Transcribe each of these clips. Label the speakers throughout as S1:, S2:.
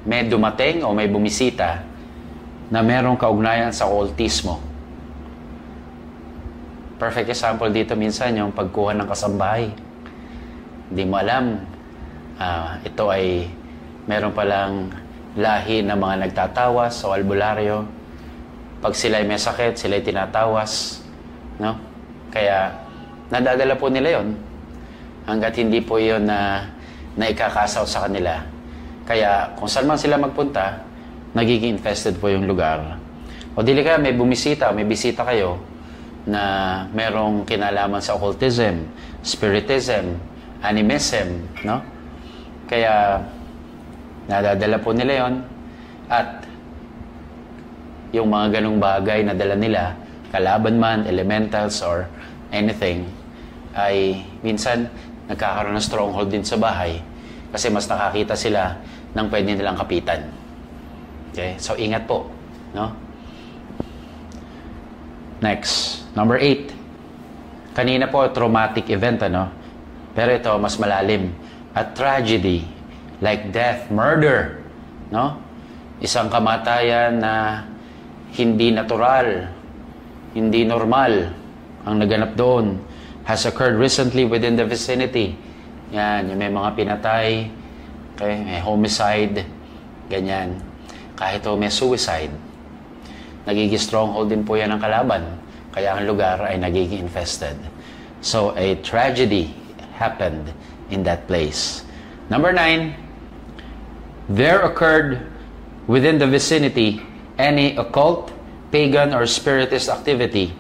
S1: may dumating o may bumisita na merong kaugnayan sa occultismo. Perfect example dito minsan yung pagkuha ng kasambahay. Hindi mo alam, ito ay meron palang lahi ng mga nagtatawas o albularyo. Pag sila ay may sakit, sila ay tinatawas. No? Kaya, nadadala po nila yon hanggat hindi po yun na ikakasaw sa kanila. Kaya, kung saan man sila magpunta, nagiging infested po yung lugar. O dili ka, may bumisita, may bisita kayo na merong kinalaman sa occultism, spiritism, animism, no? Kaya, nadadala po nila yon at yung mga ganong bagay na dala nila, kalaban man, elementals, or anything, ay minsan nagkakaroon ng stronghold din sa bahay kasi mas nakakita sila ng pwede nilang kapitan. Okay? So, ingat po, no? Next, number 8. Kanina po, traumatic event, ano? Pero ito, mas malalim. A tragedy, like death, murder, no? Isang kamatayan na hindi natural, hindi normal ang naganap doon, has occurred recently within the vicinity. Yan, yung may mga pinatay, okay? May homicide, ganyan. Kahit o may suicide, nagiging stronghold din po yan ng kalaban. Kaya ang lugar ay nagiging infested. So, a tragedy happened in that place. Number 9, there occurred within the vicinity any occult, pagan, or spiritist activity.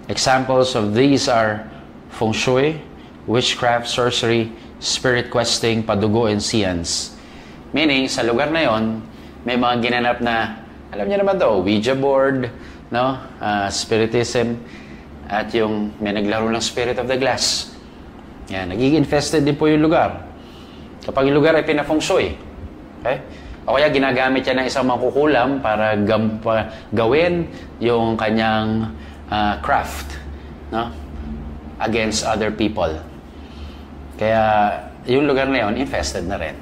S1: Examples of these are feng shui, witchcraft, sorcery, spirit questing, padugo, and seance. Meaning, sa lugar na yon, may mga ginanap na, alam niyo naman daw, Ouija board, no? Spiritism, at yung may naglaro ng Spirit of the Glass. Yan, nagiging infested din po yung lugar. Kapag yung lugar ay pinafeng shui, okay? O kaya ginagamit yan ng isang makukulam para gawin yung kanyang craft, no? Against other people. Kaya yung lugar na yun, infested na rin.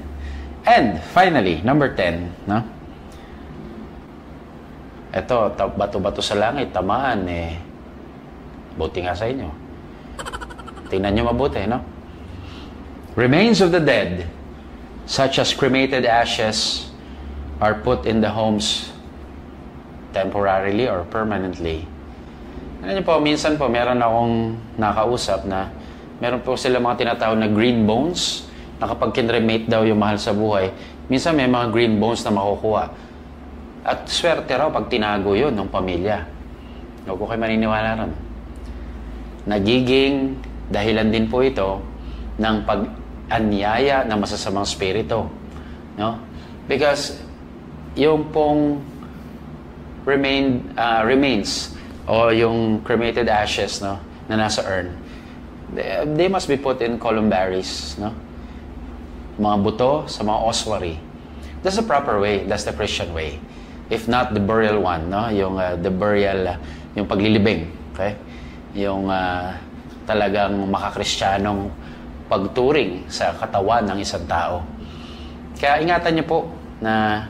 S1: And finally, number 10, no? Ito, bato-bato sa langit, tamaan, buti nga sa inyo. Tingnan nyo mabuti, no? Remains of the dead, such as cremated ashes, are put in the homes temporarily or permanently. Ano nyo po, minsan po, meron akong nakausap na meron po sila mga tinatawag na green bones, na kapag kinremate daw yung mahal sa buhay, minsan may mga green bones na makukuha. At swerte raw pag tinago yun ng pamilya. Huwag ko kayo maniniwala ron. Nagiging dahilan din po ito ng pag-anyaya ng masasamang spirito. No? Because yung pong remains o yung cremated ashes, no, na nasa urn, they must be put in columbaries. No? Mga buto sa mga ossuary. That's the proper way. That's the Christian way. If not the burial one, no? Yung the burial, yung paglilibing, okay? Yung talagang makakristyanong pagturing sa katawan ng isang tao. Kaya ingatan niyo po na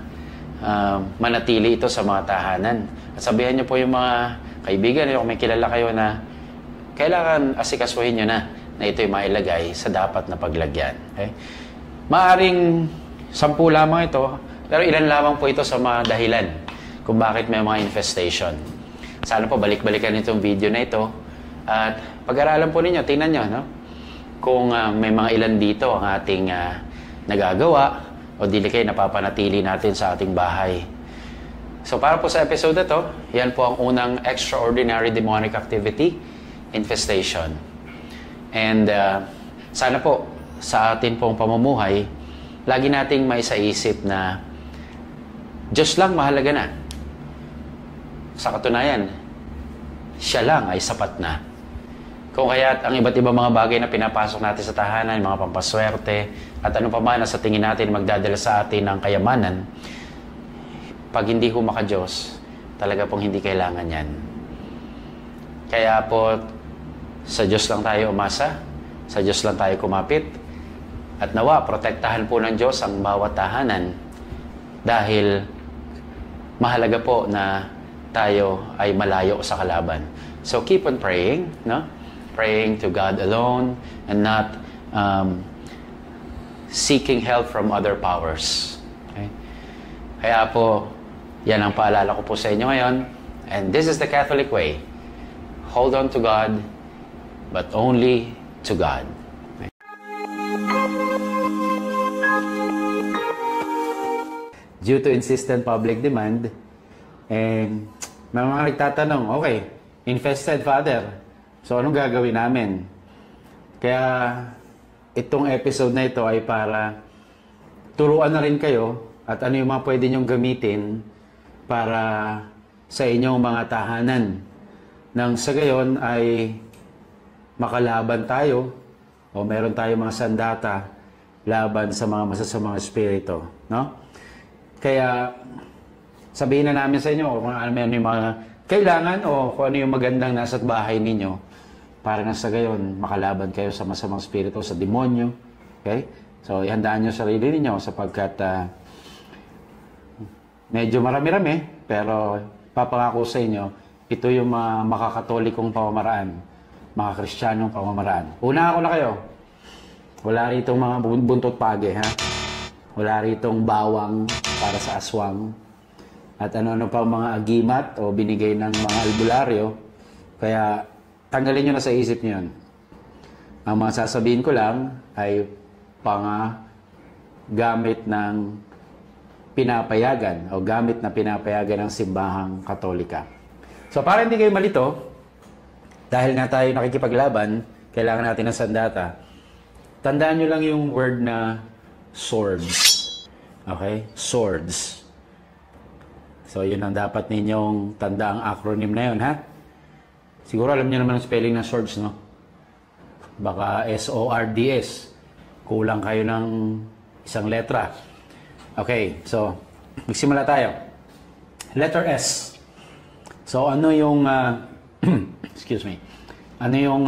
S1: manatili ito sa mga tahanan. At sabihan niyo po yung mga kaibigan niyo, kung may kilala kayo na kailangan asikasuhin niyo na ito'y mailagay sa dapat na paglagyan. Okay? Maaring 10 lamang ito, pero ilan lamang po ito sa mga dahilan kung bakit may mga infestation. Sana po balik-balikan itong video na ito at pag-aralan po ninyo, tingnan nyo, no? Kung may mga ilan dito ang ating nagagawa o dili kayo napapanatili natin sa ating bahay. So para po sa episode na to, yan po ang unang extraordinary demonic activity, infestation. And sana po sa atin pong pamumuhay, lagi nating maisaisip na Diyos lang mahalaga na. Sa katunayan, siya lang ay sapat na. Kung kaya't ang iba't ibang mga bagay na pinapasok natin sa tahanan, mga pampaswerte, at ano pa man na sa tingin natin magdadala sa atin ng kayamanan, pag hindi ho maka-Diyos, talaga pong hindi kailangan yan. Kaya po, sa Diyos lang tayo umasa, sa Diyos lang tayo kumapit, at nawa, protektahan po ng Diyos ang bawat tahanan Dahil mahalaga po na tayo ay malayo sa kalaban. So keep on praying, no? Praying to God alone and not seeking help from other powers. Okay? Kaya po, yan ang paalala ko po sa inyo ngayon. And this is the Catholic way. Hold on to God, but only to God. Okay? Due to insistent public demand, and may mga nagtatanong, okay, infested, Father. So, anong gagawin namin? Kaya, itong episode na ito ay para turuan na rin kayo at ano yung mga pwede nyong gamitin para sa inyong mga tahanan. Nang sa gayon ay makalaban tayo o meron tayo mga sandata laban sa mga masasamang espiritu. No? Kaya, sabihin na namin sa inyo kung ano yung mga kailangan o kung ano yung magandang nasa bahay ninyo para na sa gayon makalaban kayo sa masamang espiritu, sa demonyo. Okay? So, ihandaan nyo sarili ninyo sapagkat medyo marami-rami, pero papangako sa inyo, ito yung makakatolikong pamamaraan, mga kristyanong pamamaraan. Una ako na kayo. Wala rito mga buntot page, ha? Wala rito bawang para sa aswang. At ano-ano pa mga agimat o binigay ng mga albularyo. Kaya tanggalin nyo na sa isip nyo yun. Ang mga sasabihin ko lang ay gamit ng pinapayagan o gamit na pinapayagan ng simbahang Katolika. So para hindi kayo malito, dahil nga tayo nakikipaglaban, kailangan natin ng sandata. Tandaan nyo lang yung word na swords. Okay? Swords. So, yun ang dapat ninyong tanda ang acronym na yun, ha? Siguro alam niyo naman ang spelling ng swords, no? Baka S-O-R-D-S. Kulang kayo ng isang letra. Okay, so, magsimula tayo. Letter S. So, ano yung, excuse me, ano yung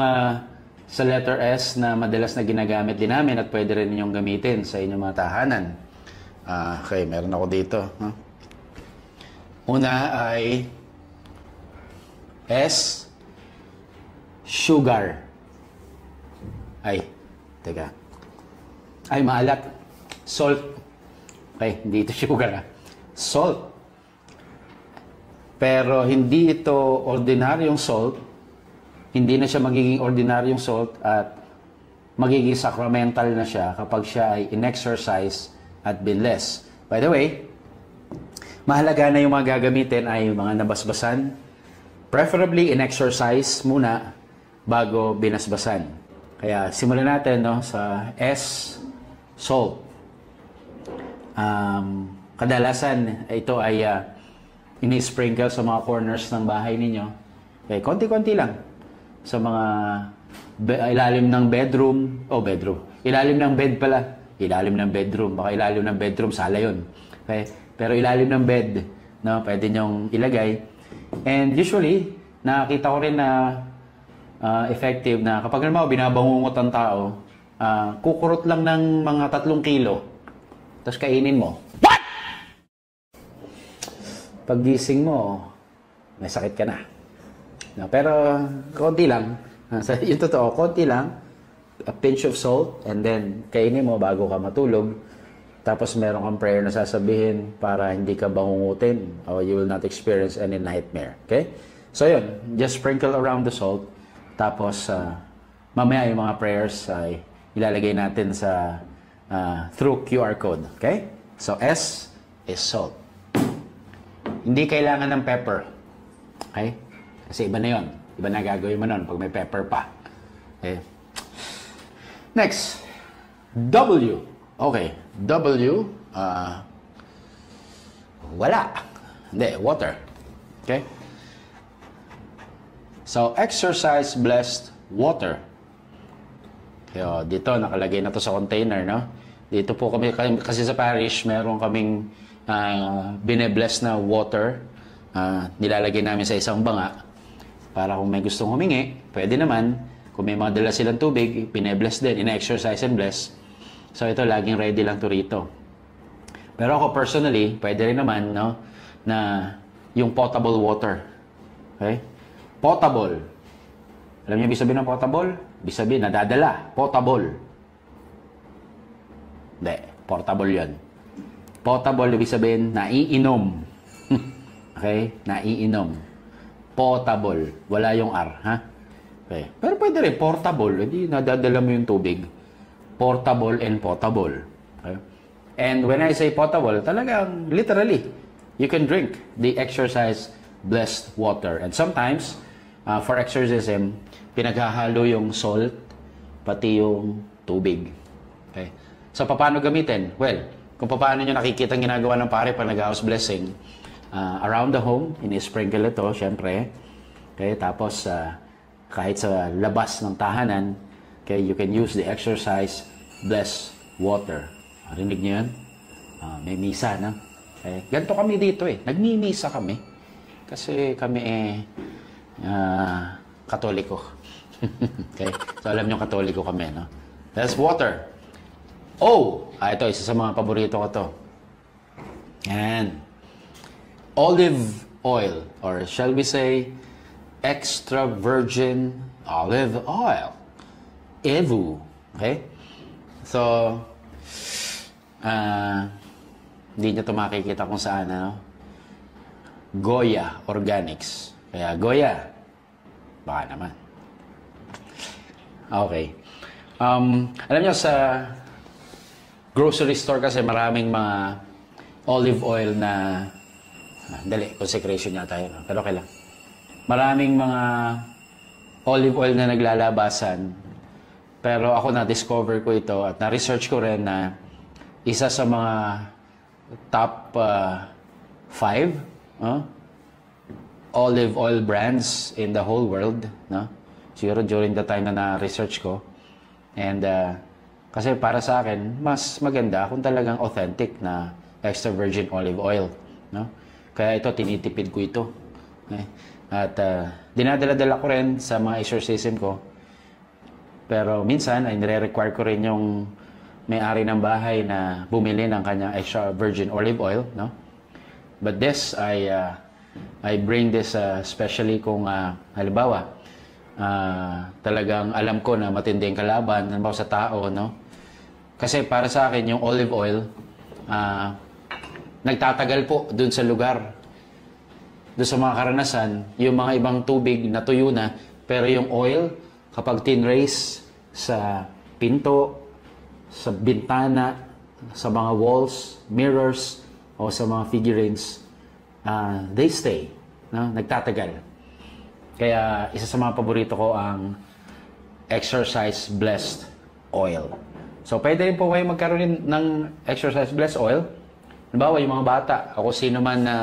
S1: sa letter S na madalas na ginagamit din namin at pwede rin ninyong gamitin sa inyong mga tahanan? Okay, meron ako dito, no? Una ay S, sugar. Ay, teka. Ay, maalat. Salt. Okay, hindi ito sugar, ha? Salt. Pero hindi ito ordinaryong salt. Hindi na siya magiging ordinaryong salt at magiging sacramental na siya kapag siya ay in-exercise at binless. By the way, mahalaga na yung mga gagamitin ay yung mga nabasbasan. Preferably in-exercise muna bago binasbasan. Kaya simulan natin, no, sa S, salt. Kadalasan ito ay ini-sprinkle sa mga corners ng bahay ninyo. Okay, konti-konti lang. Sa mga ilalim ng bedroom. Ilalim ng bed pala. Ilalim ng bedroom. Baka ilalim ng bedroom, sala yun. Okay? Pero ilalim ng bed, no, pwede nyong ilagay. And usually, nakita ko rin na effective na kapag naman binabangungot ang tao, kukurot lang ng mga 3 kilo. Tapos kainin mo. What? Paggising mo, may sakit ka na. No, pero konti lang. Yung totoo, konti lang. A pinch of salt and then kainin mo bago ka matulog. Tapos meron kang prayer na sasabihin para hindi ka bangungutin or you will not experience any nightmare. Okay? So yun, just sprinkle around the salt. Tapos mamaya yung mga prayers ay ilalagay natin sa through QR code. Okay? So S is salt. Hindi kailangan ng pepper. Okay? Kasi iba na yun. Iba na gagawin mo nun pag may pepper pa. Okay? Next. W. Okay. W. Wala. Hindi. Water. Okay? So, exercise blessed water. Dito, nakalagay na to sa container, no? Dito po kami, kasi sa parish, meron kaming bine-bless na water. Nilalagay namin sa isang banga. Para kung may gustong humingi, pwede naman. Kung may mga dala silang tubig, pine-bless din. Ina-exercise and bless. So ito, laging ready lang to rito. Pero ako personally, pwede rin naman, no, na yung potable water. Okay? Potable. Alam niyo ibig sabihin ng potable? Ibig sabihin, nadadala. Potable. Hindi, portable yan. Potable, ibig sabihin, naiinom. Okay? Naiinom. Potable. Wala yung R, ha? Okay. Pero pwede rin, portable. Hindi, nadadala mo yung tubig. Portable and potable. Okay? And when I say potable, talagang, literally, you can drink the exercise blessed water. And sometimes, for exorcism, pinaghahalo yung salt, pati yung tubig. Okay? So, paano gamitin? Well, kung paano nyo nakikita ang ginagawa ng pare pag nag-house blessing, around the home, ini-sprinkle ito, syempre. Okay? Tapos, kahit sa labas ng tahanan, okay, you can use the exercise blessed water. Rinig nyo yan? May misa, no? Okay? Ganito kami dito eh. Nagmimisa kami. Kasi kami Katoliko. Okay? So, alam nyo, Katoliko kami, no? That's water. Oh! Ito, isa sa mga paborito ko to. And olive oil, or shall we say, extra virgin olive oil. EVU. Okay? So, hindi nyo ito makikita kung saan, ano? Goya Organics. Kaya, Goya. Baka naman. Okay. Alam nyo, sa grocery store kasi maraming mga olive oil na dali, consecration yata yun. Pero okay lang. Maraming mga olive oil na naglalabasan. Pero ako na-discover ko ito at na-research ko rin na isa sa mga top 5 olive oil brands in the whole world. No? Siguro during the time na na-research ko. And kasi para sa akin, mas maganda kung talagang authentic na extra virgin olive oil. No? Kaya ito, tinitipid ko ito. Okay? At dinadala-dala ko rin sa mga exorcism ko. Pero minsan, ay nire-require ko rin yung may-ari ng bahay na bumili ng kanyang extra virgin olive oil. No? But this, I bring this especially kung halimbawa, talagang alam ko na matinding kalaban halimbawa sa tao, no? Kasi para sa akin yung olive oil nagtatagal po dun sa lugar, dun sa mga karanasan. Yung mga ibang tubig na tuyo na, pero yung oil kapag tinrace sa pinto, sa bintana, sa mga walls, mirrors o sa mga figurines, they stay, no? Nagtatagal. Kaya isa sa mga paborito ko ang exercise blessed oil. So pwede rin po kayo magkaroon ng exercise blessed oil. Halimbawa yung mga bata, ako sino man na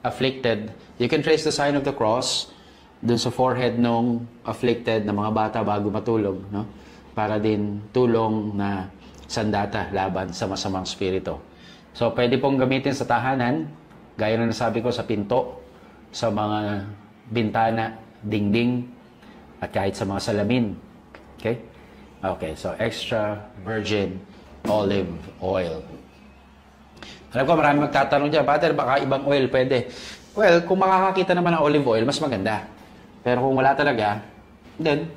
S1: afflicted, you can trace the sign of the cross dun sa forehead nung afflicted na mga bata bago matulog, no? Para din tulong na sandata laban sa masamang spirito. So pwede pong gamitin sa tahanan, gaya na nasabi ko, sa pinto, sa mga bintana, dingding, at kahit sa mga salamin. Okay? Okay, so extra virgin olive oil. Alam ko, marami magtatanong dyan, Father, baka ibang oil pwede. Well, kung makakakita naman ng olive oil, mas maganda. Pero kung wala talaga, then,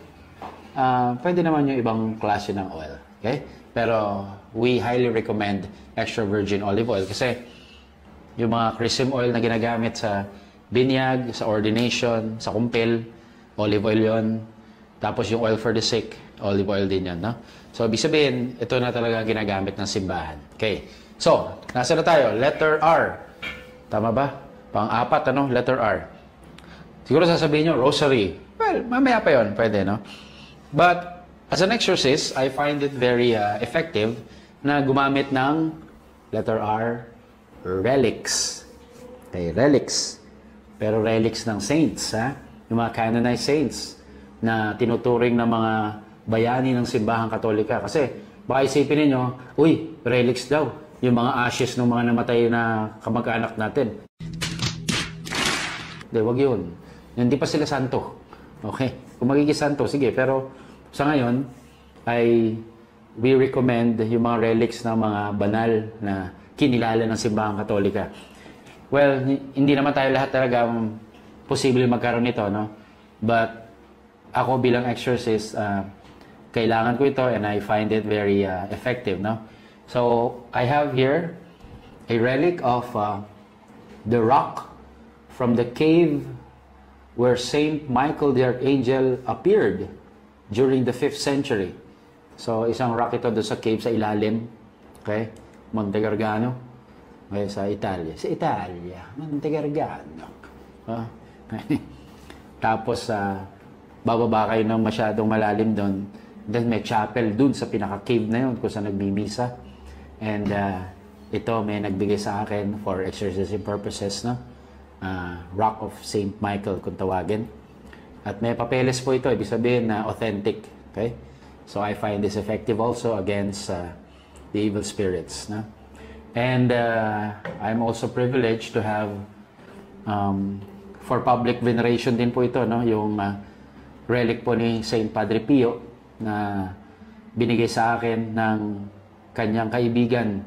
S1: pwede naman yung ibang klase ng oil. Okay? Pero, we highly recommend extra virgin olive oil kasi yung mga chrism oil na ginagamit sa binyag, sa ordination, sa kumpil, olive oil yon. Tapos yung oil for the sick, olive oil din yan, no? So, ibig sabihin, ito na talaga ginagamit ng simbahan. Okay. So, nasa na tayo? Letter R. Tama ba? Pang-apat, ano? Letter R. Siguro sasabihin nyo, rosary. Well, mamaya pa yun. Pwede, no? But, as an exorcist, I find it very effective na gumamit ng letter R, relics. Okay, relics. Pero relics ng saints, ha? Yung mga canonized saints na tinuturing ng mga bayani ng simbahang Katolika. Kasi, baka isipin ninyo, uy, relics daw. Yung mga ashes ng mga namatay na kamag-anak natin. Hindi, wag yun. Hindi pa sila santo. Okay? Kung magiging santo, sige. Pero sa ngayon, we recommend yung mga relics ng mga banal na kinilala ng simbahang Katolika. Well, hindi naman tayo lahat talaga posible magkaroon nito, no? But ako bilang exorcist, kailangan ko ito and I find it very effective, no? So, I have here a relic of the rock from the cave where Saint Michael the Archangel appeared during the 5th century. So, isang rock ito doon sa cave sa ilalim. Okay? Monte Gargano. Okay, sa Italia. Sa Italia. Monte Gargano. Tapos, bababa kayo ng masyadong malalim doon. Then, may chapel doon sa pinaka-cave na yun kung saan nagmimisa. And, ito may nagbigay sa akin for exorcism purposes, no? Rock of Saint Michael kung tawagin. At may papeles po ito, ibig sabihin na authentic. Okay? So I find this effective also against the evil spirits, no? And I'm also privileged to have for public veneration din po ito, no? Yung relic po ni Saint Padre Pio na binigay sa akin ng kanyang kaibigan,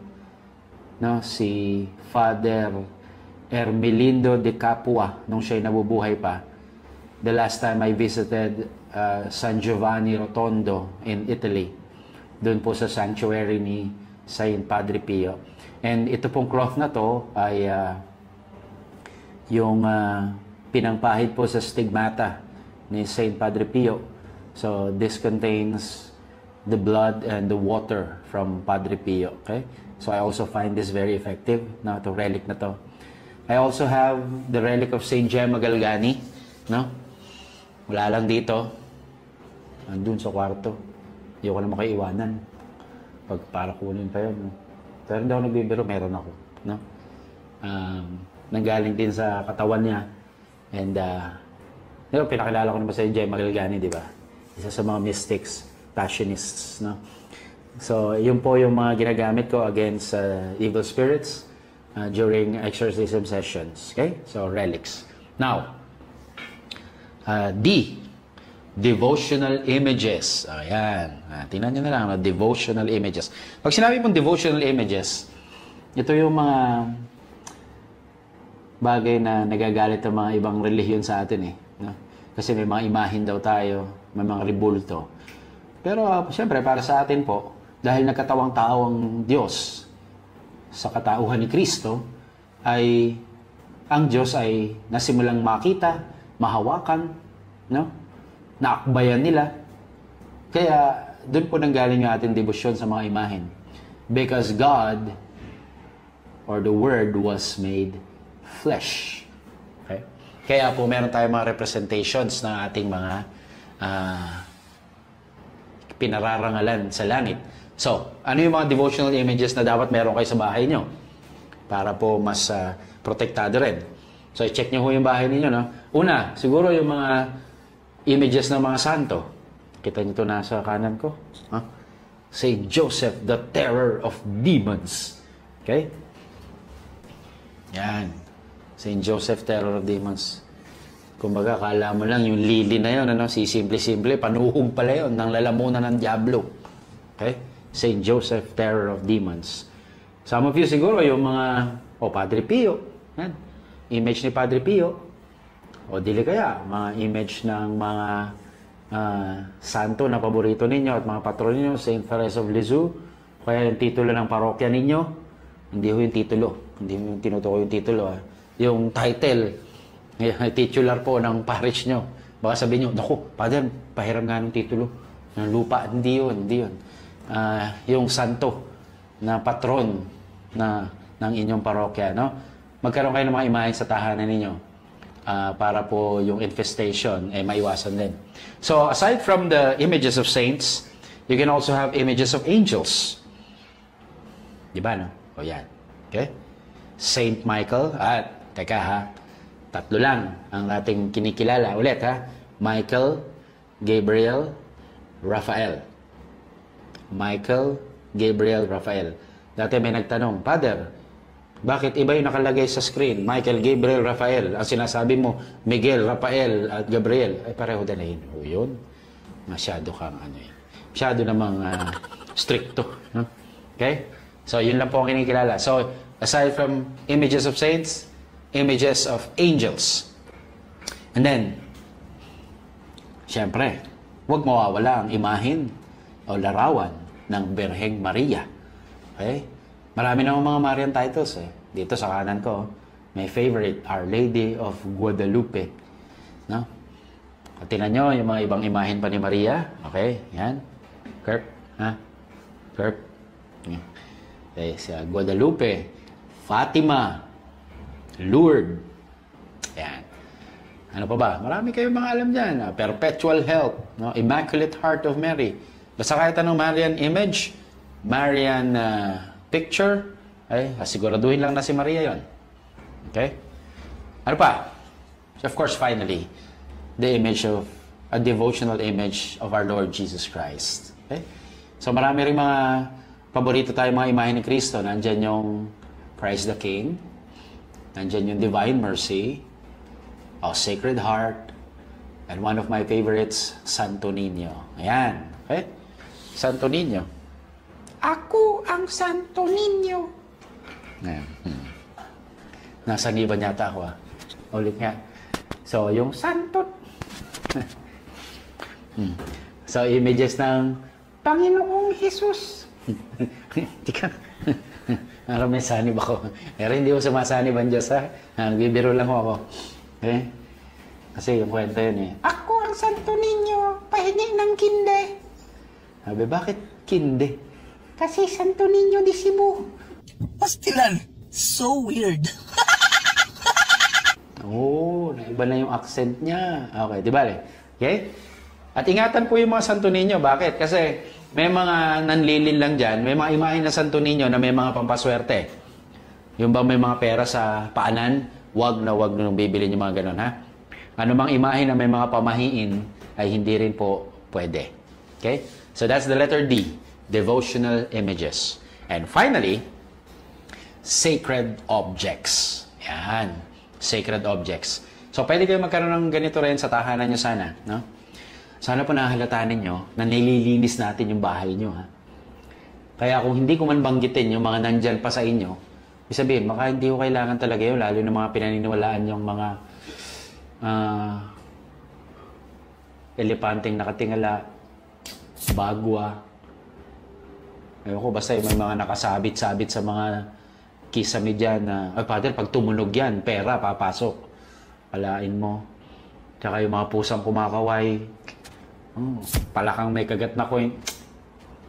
S1: no, si Father Ermelindo de Capua nung siya'y nabubuhay pa. The last time I visited San Giovanni Rotondo in Italy, doon po sa sanctuary ni Saint Padre Pio. And ito pong cloth na to ay yung pinangpahid po sa stigmata ni Saint Padre Pio. So this contains the blood and the water from Padre Pio. Okay? So I also find this very effective na to relic na to. I also have the relic of Saint Gemma Galgani, no? Wala lang dito. Andun sa kwarto. Hindi ko na makaiwanan. Pag para kunin pa yun. No? Pero hindi ako nagbibiro, meron ako, no? Nanggaling din sa katawan niya. And pinakilala ko naman sa Gemma Galgani, di ba? Isa sa mga mystics, passionists, no? So, yun po yung mga ginagamit ko against evil spirits during exorcism sessions. Okay? So, relics. Now, D. Devotional images. Ayan. Tingnan nyo na lang, no? Devotional images. Pag sinabi mong devotional images, ito yung mga bagay na nagagalit ang mga ibang relihiyon sa atin, eh. No? Kasi may mga imahin daw tayo, may mga ribulto. Pero, siyempre, para sa atin po, dahil nagkatawang tao ang Diyos sa katauhan ni Kristo, ay ang Diyos ay nasimulang makita, mahawakan, no? Naakbayan nila. Kaya doon po nanggaling yung ating debosyon sa mga imahen. Because God, or the Word, was made flesh. Okay? Kaya po meron tayong mga representations ng ating mga pinararangalan sa langit. So, ano yung mga devotional images na dapat meron kayo sa bahay nyo? Para po mas protektado rin. So, i-check nyo po yung bahay ninyo, no? Una, siguro yung mga images ng mga santo. Kita nyo ito nasa kanan ko. Huh? Saint Joseph, the terror of demons. Okay? Yan. Saint Joseph, terror of demons. Kumbaga, kala mo lang yung lili na yun, ano? Si simple-simple, panuhog pala yun ng lalamunan ng Diablo. Okay? Saint Joseph, terror of demons. Some of you siguro, yung mga, Padre Pio. Yan. Image ni Padre Pio. O dili kaya, mga image ng mga santo na paborito ninyo at mga patron ninyo, Saint Therese of Lisieux. Kaya yung titulo ng parokya ninyo, hindi ho yung titulo. Hindi ho yung tinutukoy yung titulo. Yung title, titular po ng parish nyo. Baka sabihin nyo, naku, Father, pahiram nga ng titulo ng lupa. Hindi yun, hindi yun. Yung santo na patron ng inyong parokya, no? Magkaroon kayo ng mga imahen sa tahanan ninyo para po yung infestation maiwasan din. So, aside from the images of saints, you can also have images of angels. Diba, no? O yan. Okay? Saint Michael at, teka ha, tatlo lang ang ating kinikilala. Ulit ha, Michael, Gabriel, Raphael. Michael, Gabriel, Raphael. Dati may nagtanong, Father, bakit iba yung nakalagay sa screen? Michael, Gabriel, Raphael. Ang sinasabi mo, Miguel, Raphael, at Gabriel. Ay, pareho din na yun. O yun, masyado kang ano yun. Masyado namang stricto. No? Okay? So, yun lang po ang kinikilala. So, aside from images of saints, images of angels. And then, syempre, huwag mawawala ang imahin o larawan ng Birheng Maria. Okay? Marami namang mga Marian titles eh. Dito sa kanan ko, my favorite, Our Lady of Guadalupe. No? At tingnan nyo yung mga ibang imahin pa ni Maria. Okay? Yan. Kirk. Ha? Kirk. Okay. Guadalupe. Fatima. Lourdes. Yan. Ano pa ba? Marami kayong mga alam dyan. Perpetual Help. No? Immaculate Heart of Mary. Basta kahit anong Marian image, Marian picture, ay siguraduhin lang na si Maria yon. Okay? Ano pa? Of course, finally, the image of, a devotional image of our Lord Jesus Christ. Okay? So marami rin mga paborito tayo mga imahe ni Kristo. Nandyan yung Christ the King. Nandyan yung Divine Mercy. Sacred Heart. And one of my favorites, Santo Niño. Ayan. Okay? Santo Niño. Ako ang Santo Niño. Ayan. Nasa ngiban yata ako Ulit nga. So, yung Santo. So, images ng Panginoong Jesus. Tika. May sanib ako. Pero hindi ko sumasanib ang Diyos, ha? Nagbibiro lang ako. Okay? Kasi yung kwento yun eh. Ako ang Santo Niño, pahingi ng kinde. Sabi, bakit kinde? Kasi Santo Niño di Cebu.
S2: Pastilan. So weird.
S1: Naiba na yung accent niya. Okay, di ba? Okay? At ingatan po yung mga Santo Niño. Bakit? Kasi may mga nanlilin lang dyan, may mga imahe na Santo Niño na may mga pampaswerte. Yung ba may mga pera sa paanan, wag nung bibilin yung mga ganun, ha? Ano mang imahe na may mga pamahiin, ay hindi rin po pwede. Okay? So that's the letter D, devotional images. And finally, sacred objects. Yan. Sacred objects. So, pwede kayo magkaroon ng ganito rin sa tahanan nyo sana. No? Sana po nahahalataan ninyo na nililinis natin yung bahay nyo. Ha? Kaya kung hindi ko man banggitin yung mga nandyan pa sa inyo, sabihin, baka hindi ko kailangan talaga yun, lalo ng mga pinaniniwalaan yung mga elepanteng nakatingala, bagwa. Ewan ko, basta may mga nakasabit-sabit sa mga kisame dyan na, ay, Father, pag tumunog yan, pera, papasok. Alain mo. Tsaka yung mga pusang kumakaway, palakang may kagat na coin,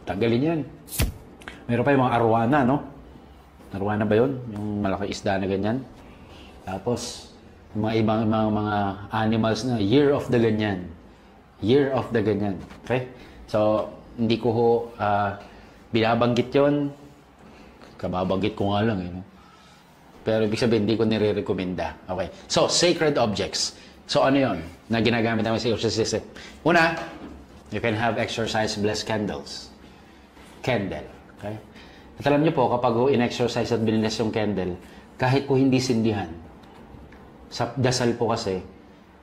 S1: tanggalin yan. Meron pa yung mga arwana, no? Arwana ba yun? Yung malaki isda na ganyan. Tapos, yung mga ibang mga animals na, year of the ganyan. Year of the ganyan. Okay? So, hindi ko ho binabanggit yun. Kababanggit ko nga lang, eh. No? Pero ibig sabihin, hindi ko nire-recommenda. Okay. So, sacred objects. So, ano yun na ginagamit namin sa exorcism? Una, you can have exorcise-blessed candles. Candle. Okay? At alam niyo po, kapag in-exorcise at binilis yung candle, kahit po hindi sindihan, sa dasal po kasi,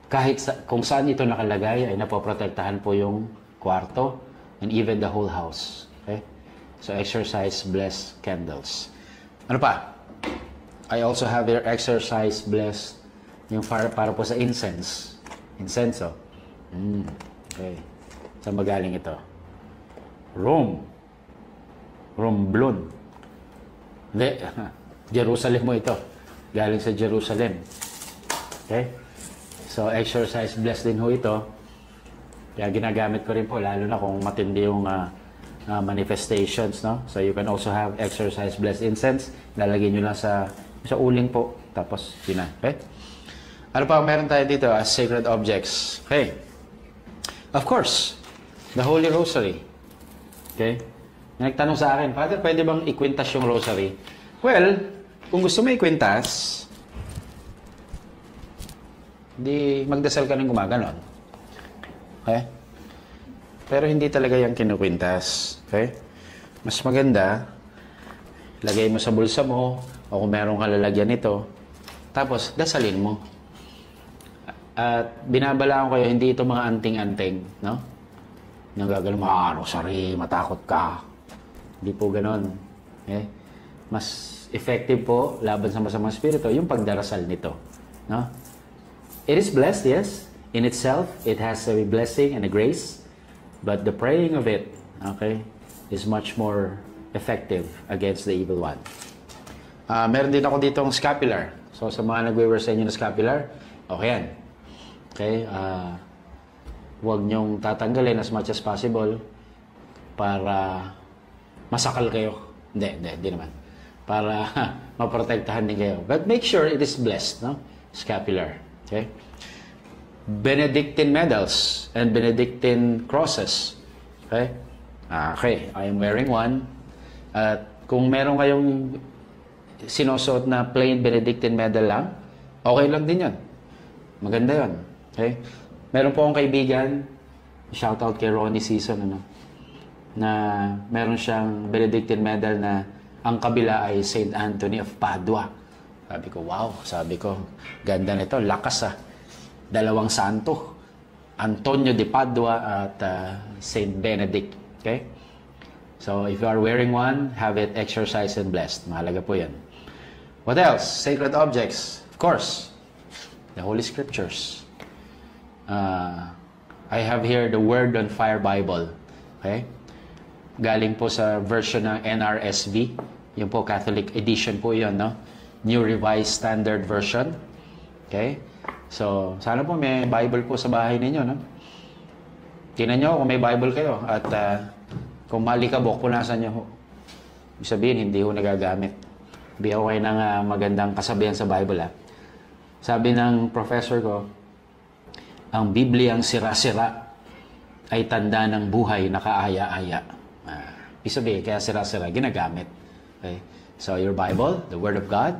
S1: kahit kung saan ito nakalagay, ay napoprotektahan po yung kwarto and even the whole house. Okay? So, exorcise-blessed candles. Ano pa? I also have here exorcise-blessed yung para po sa incense. Incenso. Okay. Saan magaling ito? Rome. Romblon. Hindi. Jerusalem mo ito. Galing sa Jerusalem. Okay? So, exorcise-blessed din ho ito. Kaya ginagamit ko rin po, lalo na kung matindi yung manifestations, no? So, you can also have exorcise-blessed incense. Lalagay nyo lang sa uling po. Tapos, yun na. Okay? Ano pa meron tayo dito as sacred objects? Okay. Of course, the Holy Rosary. Okay? Nagtanong sa akin, Father, pwede bang ikwintas yung rosary? Well, kung gusto mo ikwintas, di magdasal ka ng gumaganon. Okay? Pero hindi talaga yung kinukwintas. Okay? Mas maganda, lagay mo sa bulsa mo, o kung meron ka lalagyan nito, tapos dasalin mo. At binabalaan ko kayo, hindi ito mga anting-anting, no? Nang gagawin mo, rosary, matakot ka. Hindi po ganon. Okay? mas effective po laban sa masamang spirito yung pagdarasal nito. No? It is blessed, yes. In itself, it has a blessing and a grace. But the praying of it, okay, is much more effective against the evil one. Meron din ako ditong scapular. So, sa mga nag-wear sa inyo ng scapular, okay yan. Okay? Huwag nyong tatanggalin as much as possible para masakal kayo. Hindi naman. Para maprotektahan din kayo. But make sure it is blessed, no? Scapular. Okay? Benedictine medals and Benedictine crosses. Okay? Okay, I am wearing one. At kung meron kayong sinusuot na plain Benedictine medal lang, okay lang din yan. Maganda yan. Okay? Meron po akong kaibigan, shoutout kay Ronnie Season, na meron siyang Benedictine medal na ang kabila ay Saint Anthony of Padua. Sabi ko, wow. Sabi ko, ganda nito. Lakas dalawang santo. Antonio de Padua at Saint Benedict. Okay? So, if you are wearing one, have it exercised and blessed. Mahalaga po yan. What else? Sacred objects. Of course, the Holy Scriptures. I have here the Word on Fire Bible. Okay? Galing po sa version ng NRSV. Yung po, Catholic edition po yun, no? New Revised Standard Version. Okay? So, sana po may Bible po sa bahay ninyo, no? Tingnan nyo kung may Bible kayo. At kung malikabok, punasan nyo. Ibig sabihin, hindi ho nagagamit. Bigyan ko kayo ng magandang kasabihan sa Bible, ha? Sabi ng professor ko, ang Bibliang sira-sira ay tanda ng buhay na kaaya-aya. Ibig sabihin, kaya sira-sira, ginagamit. Okay? So, your Bible, the Word of God,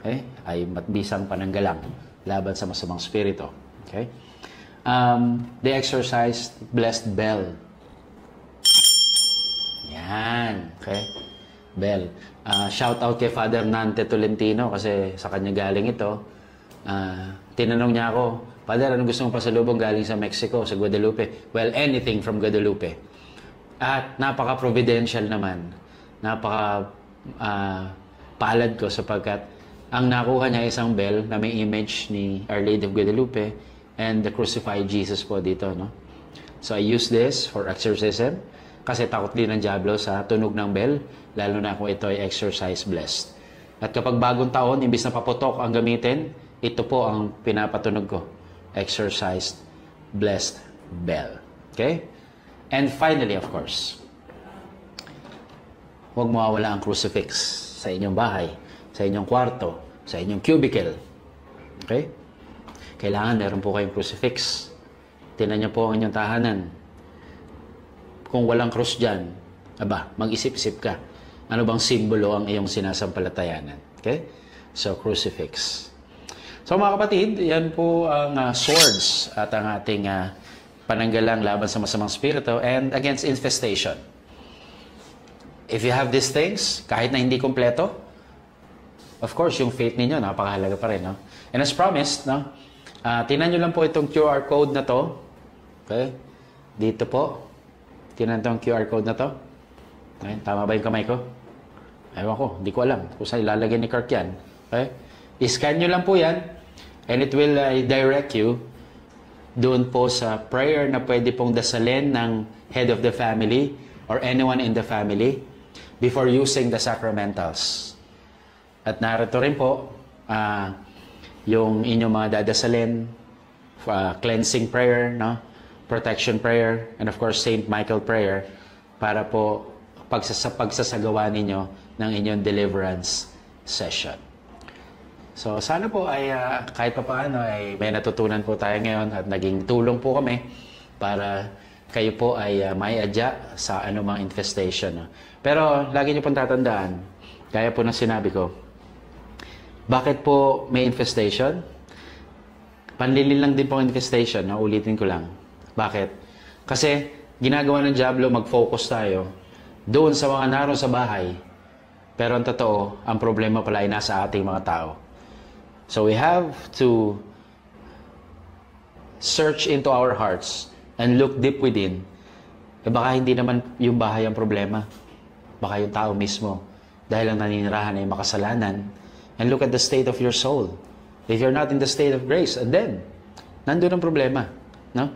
S1: okay, ay matbisang pananggalang laban sa masamang spirito. Okay? They exercised blessed bell. Yan. Okay? Bell. Shout out kay Father Nante Tolentino kasi sa kanya galing ito. Tinanong niya ako, Father, anong gusto mong pasalubong galing sa Mexico, sa Guadalupe? Well, anything from Guadalupe. At napaka-providential naman. Palad ko sapagkat ang nakuha niya isang bell na may image ni Our Lady of Guadalupe and the crucified Jesus po dito, no? So I use this for exorcism kasi takot din ng diablo sa tunog ng bell, lalo na kung ito ay exercise blessed. At kapag bagong taon, imbis na paputok ang gamitin, ito po ang pinapatunog ko. Exercised blessed bell. Okay? And finally, of course, huwag mawawala ang crucifix sa inyong bahay, sa inyong kwarto, sa inyong cubicle. Okay? Kailangan meron po kayong crucifix. Tingnan niyo po ang inyong tahanan. Kung walang krus dyan, mag-isip-isip ka. Ano bang simbolo ang iyong sinasampalatayanan? Okay? So, crucifix. So, mga kapatid, yan po ang swords at ang ating pananggalang laban sa masamang spirito and against infestation. If you have these things, kahit na hindi kompleto, of course, yung faith ninyo, napakahalaga pa rin, no? And as promised, no? Tingnan nyo lang po itong QR code na to. Okay? Dito po. Tingnan itong QR code na to. Okay? Tama ba yung kamay ko? Ewan ko, hindi ko alam kung saan ilalagay ni Kirk yan. Okay? I-scan nyo lang po yan and it will direct you doon po sa prayer na pwede pong dasalin ng head of the family or anyone in the family before using the sacramentals. At narito rin po yung inyong mga dadasalin, cleansing prayer, no? Protection prayer, and of course, Saint Michael prayer para po pagsasagawa ninyo ng inyong deliverance session. So, sana po ay kahit pa paano ay may natutunan po tayo ngayon at naging tulong po kami para kayo po ay may adya sa anumang infestation. No? Pero, lagi niyo pong tatandaan, kaya po ng sinabi ko, bakit po may infestation? Panlilin lang din po ang infestation, no? Ulitin ko lang. Bakit? Kasi, ginagawa ng diablo, mag-focus tayo doon sa mga naroon sa bahay. Pero ang totoo, ang problema pala ay nasa ating mga tao. So we have to search into our hearts and look deep within. Baka hindi naman yung bahay ang problema. Baka yung tao mismo dahil ang naninirahan ay makasalanan. And look at the state of your soul. If you're not in the state of grace, and then, nandun ang problema. No?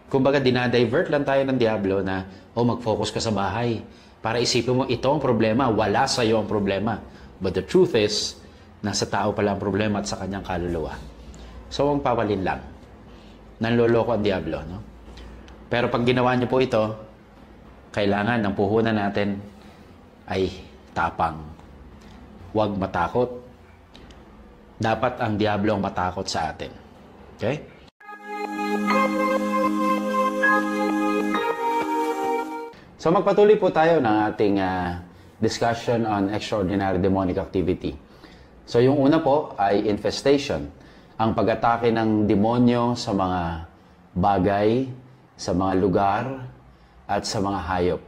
S1: Kumbaga, dinadivert lang tayo ng Diablo na, mag-focus ka sa bahay. Para isipin mo, ito ang problema, wala sa iyo ang problema. But the truth is, nasa tao pala ang problema at sa kanyang kaluluwa. So, ang papalin lang. Nanloloko ang Diablo. No? Pero pag ginawa niyo po ito, kailangan ng puhunan natin ay tapang. Huwag matakot. Dapat ang Diablo ang matakot sa atin. Okay? So magpatuloy po tayo ng ating discussion on extraordinary demonic activity. So yung una po ay infestation. Ang pag-atake ng demonyo sa mga bagay, sa mga lugar, at sa mga hayop.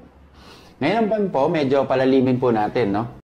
S1: Ngayon po, medyo palalimin po natin, no?